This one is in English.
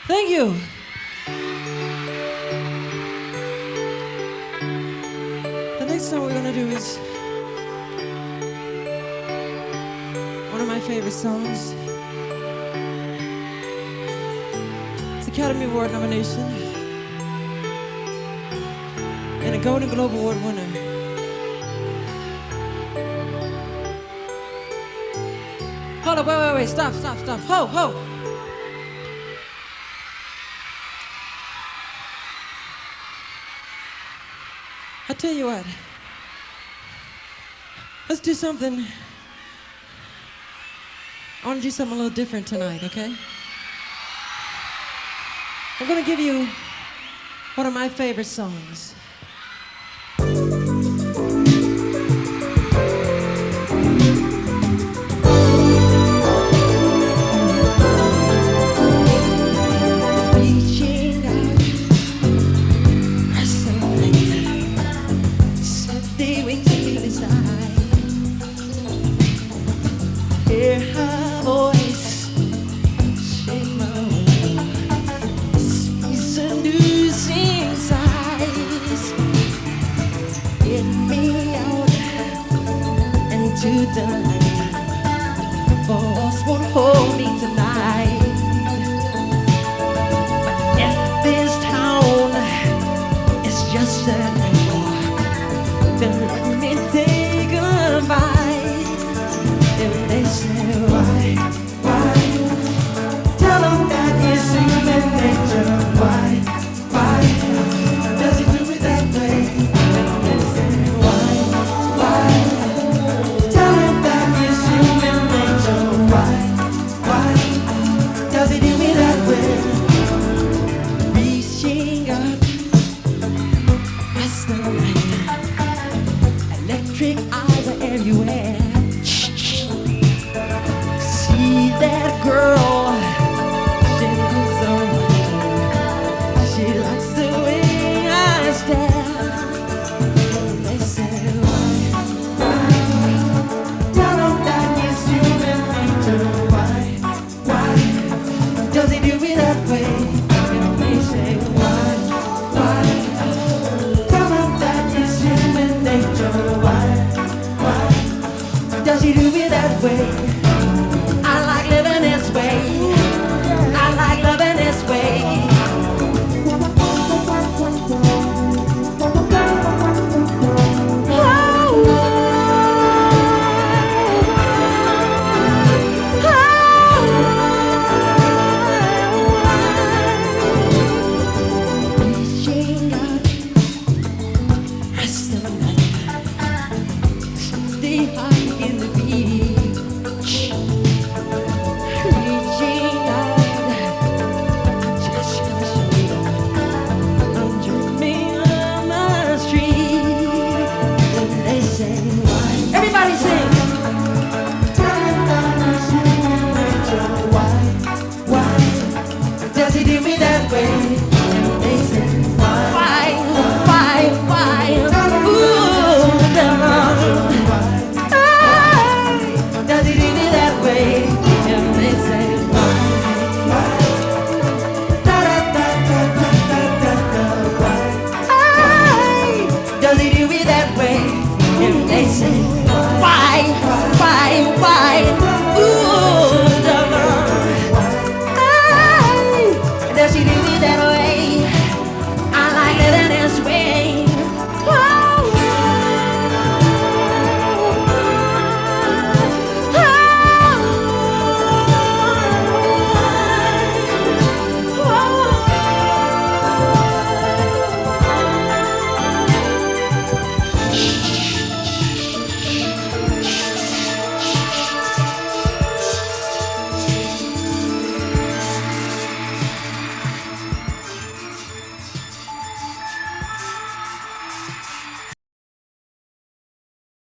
Thank you. The next song we're gonna do is one of my favorite songs. It's Academy Award nomination and a Golden Globe Award winner. Hold up, wait, stop. Ho! I tell you what, let's do something. I want to do something a little different tonight, okay? I'm gonna give you one of my favorite songs.